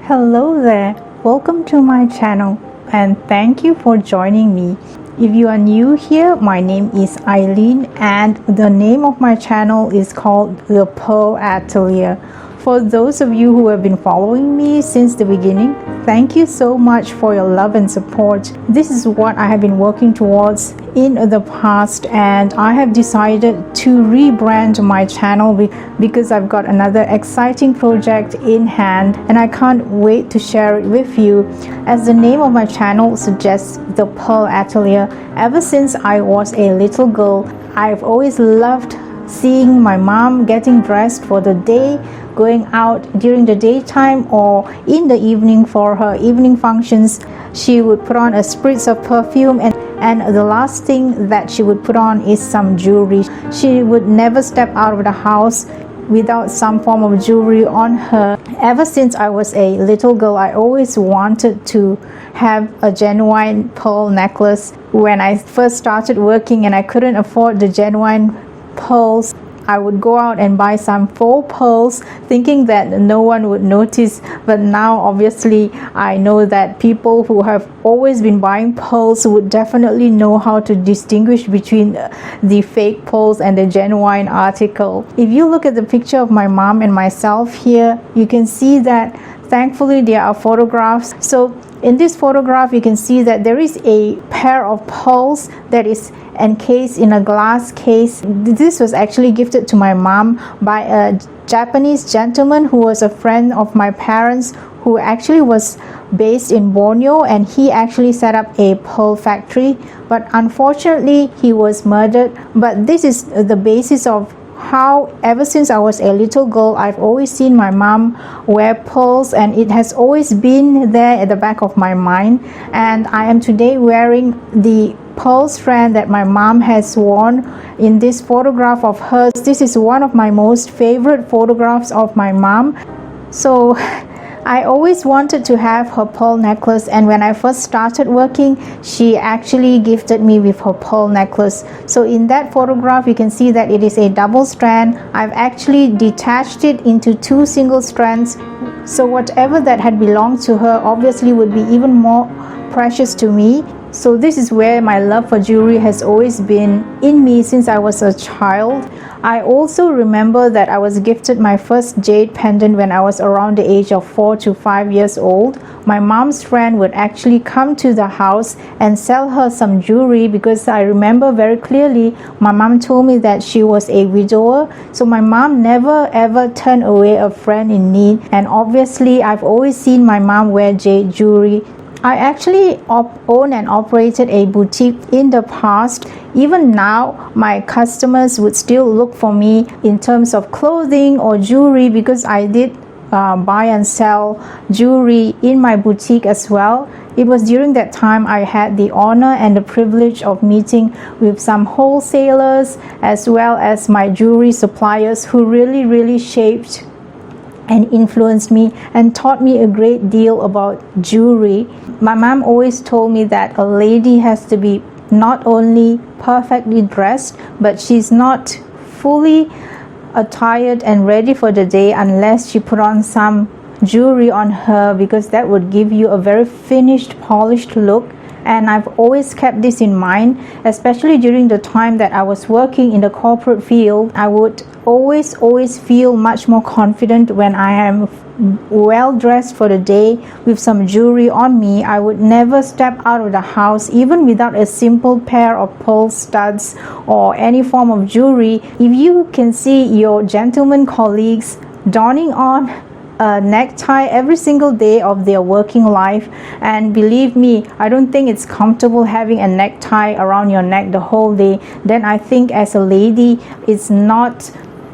Hello there, welcome to my channel and thank you for joining me. If you are new here, my name is Eileen and the name of my channel is called The Pearl Atelier. For those of you who have been following me since the beginning, thank you so much for your love and support. This is what I have been working towards in the past, and I have decided to rebrand my channel because I've got another exciting project in hand and I can't wait to share it with you. As the name of my channel suggests, The Pearl Atelier, ever since I was a little girl, I've always loved seeing my mom getting dressed for the day, going out during the daytime or in the evening for her evening functions. She would put on a spritz of perfume and the last thing that she would put on is some jewelry. She would never step out of the house without some form of jewelry on her. Ever since I was a little girl, I always wanted to have a genuine pearl necklace. When I first started working and I couldn't afford the genuine pearls, I would go out and buy some faux pearls thinking that no one would notice, but now obviously I know that people who have always been buying pearls would definitely know how to distinguish between the fake pearls and the genuine article. If you look at the picture of my mom and myself here, you can see that thankfully there are photographs. So in this photograph you can see that there is a pair of pearls that is encased in a glass case. This was actually gifted to my mom by a Japanese gentleman who was a friend of my parents, who actually was based in Borneo, and he actually set up a pearl factory, but unfortunately he was murdered. But this is the basis of how ever since I was a little girl, I've always seen my mom wear pearls, and it has always been there at the back of my mind. And I am today wearing the pearl strand that my mom has worn in this photograph of hers. This is one of my most favorite photographs of my mom. So I always wanted to have her pearl necklace, and when I first started working, she actually gifted me with her pearl necklace. So in that photograph you can see that it is a double strand. I've actually detached it into two single strands, so whatever that had belonged to her obviously would be even more precious to me. So this is where my love for jewelry has always been in me since I was a child. I also remember that I was gifted my first jade pendant when I was around the age of 4 to 5 years old. My mom's friend would actually come to the house and sell her some jewelry, because I remember very clearly my mom told me that she was a widower. So my mom never ever turned away a friend in need, and obviously I've always seen my mom wear jade jewelry. I actually owned and operated a boutique in the past. Even now, my customers would still look for me in terms of clothing or jewelry, because I did buy and sell jewelry in my boutique as well. It was during that time I had the honor and the privilege of meeting with some wholesalers as well as my jewelry suppliers, who really shaped and influenced me and taught me a great deal about jewelry. My mom always told me that a lady has to be not only perfectly dressed, but she's not fully attired and ready for the day unless she put on some jewelry on her, because that would give you a very finished, polished look. And I've always kept this in mind, especially during the time that I was working in the corporate field. I would always feel much more confident when I am well dressed for the day with some jewelry on me. I would never step out of the house even without a simple pair of pearl studs or any form of jewelry. If you can see your gentleman colleagues donning on a necktie every single day of their working life, and believe me, I don't think it's comfortable having a necktie around your neck the whole day, then I think as a lady it's not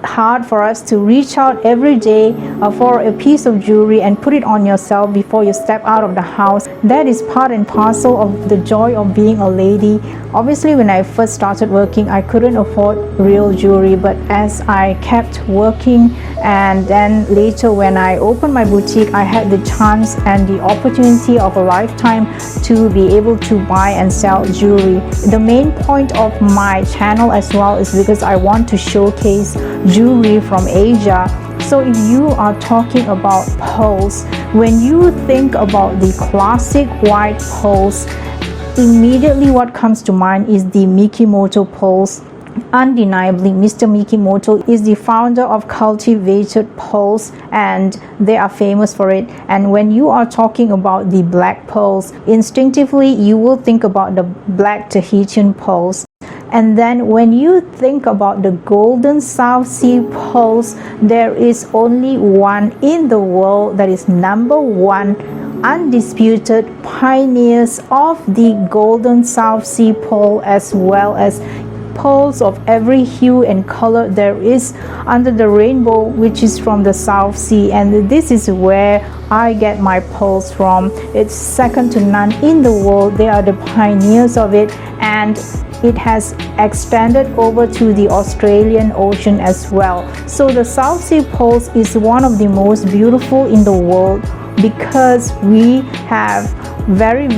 hard for us to reach out every day for a piece of jewelry and put it on yourself before you step out of the house. That is part and parcel of the joy of being a lady. Obviously, when I first started working, I couldn't afford real jewelry, but as I kept working, and then later when I opened my boutique, I had the chance and the opportunity of a lifetime to be able to buy and sell jewelry. The main point of my channel as well is because I want to showcase jewelry from Asia So if you are talking about pearls, when you think about the classic white pearls, immediately what comes to mind is the Mikimoto pearls. Undeniably, Mr. Mikimoto is the founder of cultivated pearls, and they are famous for it. And when you are talking about the black pearls, instinctively you will think about the black Tahitian pearls. And then when you think about the golden South Sea pearls, there is only one in the world that is number one, undisputed pioneers of the golden South Sea pearl, as well as pearls of every hue and color there is under the rainbow, which is from the South Sea. And this is where I get my pearls from. It's second to none in the world. They are the pioneers of it, and it has extended over to the Australian Ocean as well. So the South Sea pearls is one of the most beautiful in the world, because we have very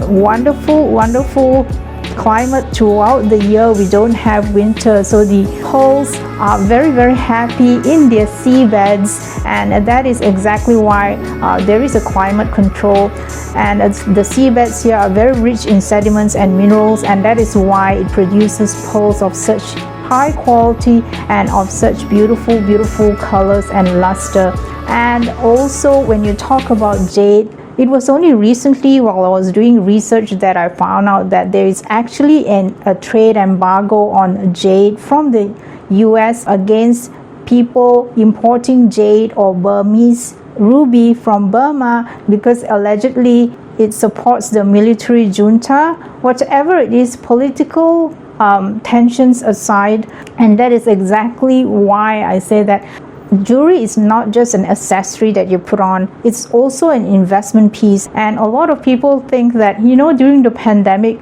wonderful climate throughout the year. We don't have winter, so the pearls are very happy in their seabeds, and that is exactly why there is a climate control, and the seabeds here are very rich in sediments and minerals, and that is why it produces pearls of such high quality and of such beautiful colors and luster. And also, when you talk about jade, it was only recently, while I was doing research, that I found out that there is actually a trade embargo on jade from the US against people importing jade or Burmese ruby from Burma, because allegedly it supports the military junta. Whatever it is, political tensions aside, and that is exactly why I say that jewelry is not just an accessory that you put on, it's also an investment piece. And a lot of people think that, during the pandemic,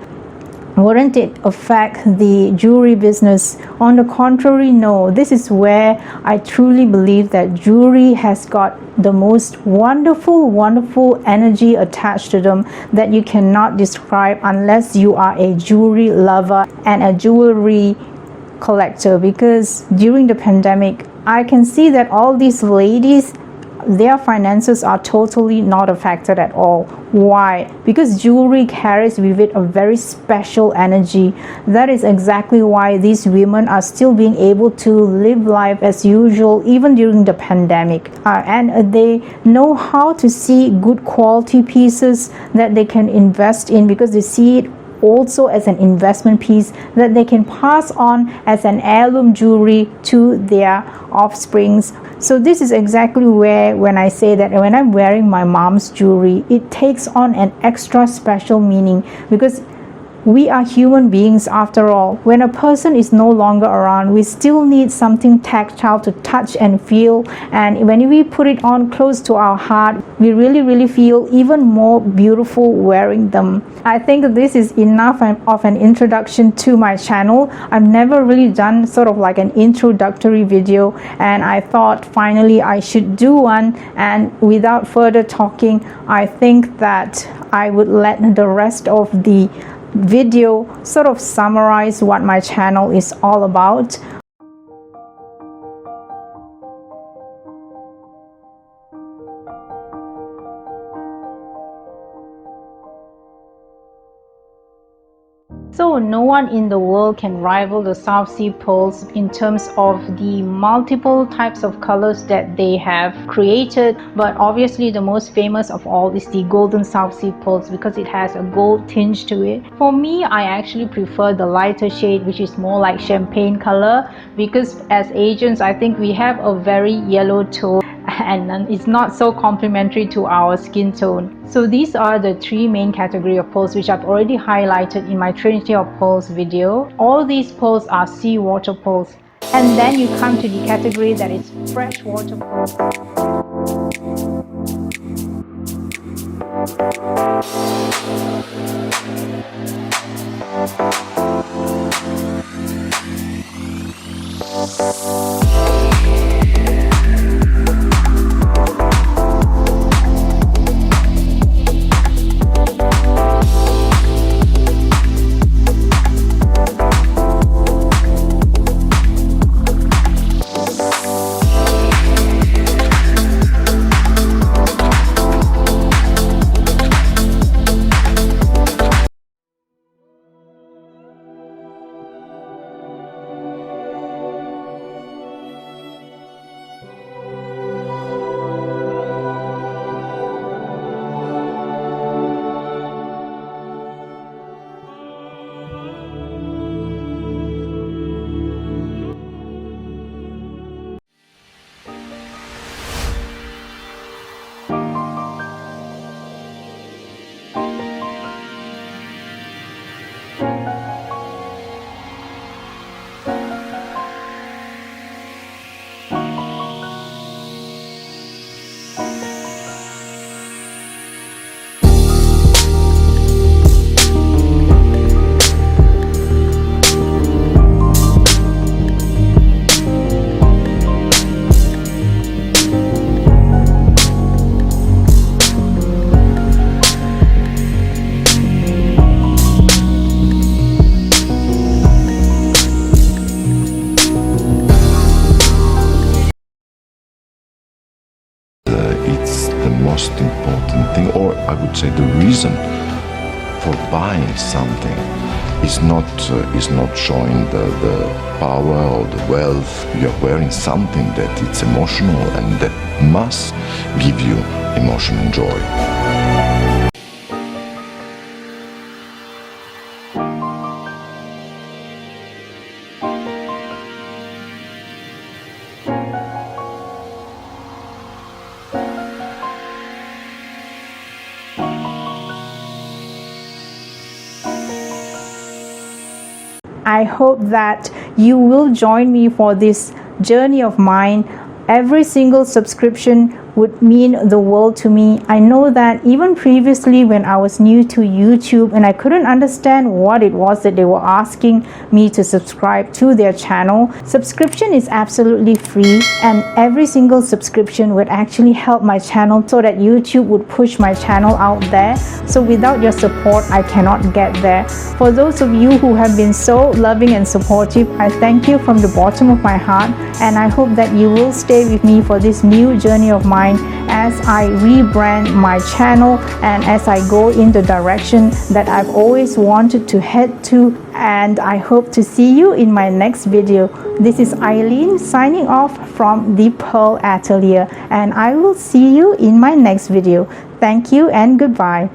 wouldn't it affect the jewelry business? On the contrary, no. This is where I truly believe that jewelry has got the most wonderful energy attached to them that you cannot describe unless you are a jewelry lover and a jewelry collector. Because during the pandemic, I can see that all these ladies, their finances are totally not affected at all. Why? Because jewelry carries with it a very special energy. That is exactly why these women are still being able to live life as usual even during the pandemic, and they know how to see good quality pieces that they can invest in, because they see it also as an investment piece that they can pass on as an heirloom jewelry to their offsprings. So this is exactly where, when I say that when I'm wearing my mom's jewelry, it takes on an extra special meaning, because we are human beings after all. When a person is no longer around, we still need something tactile to touch and feel, and when we put it on close to our heart, we really feel even more beautiful wearing them. I think this is enough of an introduction to my channel. I've never really done sort of like an introductory video, and I thought finally I should do one. And without further talking, I think that I would let the rest of the video sort of summarize what my channel is all about. So no one in the world can rival the South Sea pearls in terms of the multiple types of colors that they have created, but obviously the most famous of all is the golden South Sea pearls, because it has a gold tinge to it. For me, I actually prefer the lighter shade, which is more like champagne color, because as Asians, I think we have a very yellow tone and it's not so complementary to our skin tone. So these are the three main category of pearls, which I've already highlighted in my Trinity of Pearls video. All these pearls are seawater pearls. And then you come to the category that is freshwater pearls. It's the most important thing, or I would say the reason for buying something is not showing the power or the wealth. You're wearing something that it's emotional and that must give you emotion and joy. I hope that you will join me for this journey of mine. Every single subscription would mean the world to me. I know that even previously when I was new to YouTube and I couldn't understand what it was that they were asking me to subscribe to their channel, subscription is absolutely free, and every single subscription would actually help my channel so that YouTube would push my channel out there. So without your support, I cannot get there. For those of you who have been so loving and supportive, I thank you from the bottom of my heart, and I hope that you will stay with me for this new journey of mine as I rebrand my channel and as I go in the direction that I've always wanted to head to. And I hope to see you in my next video. This is Eileen signing off from the Pearl Atelier, and I will see you in my next video. Thank you and goodbye.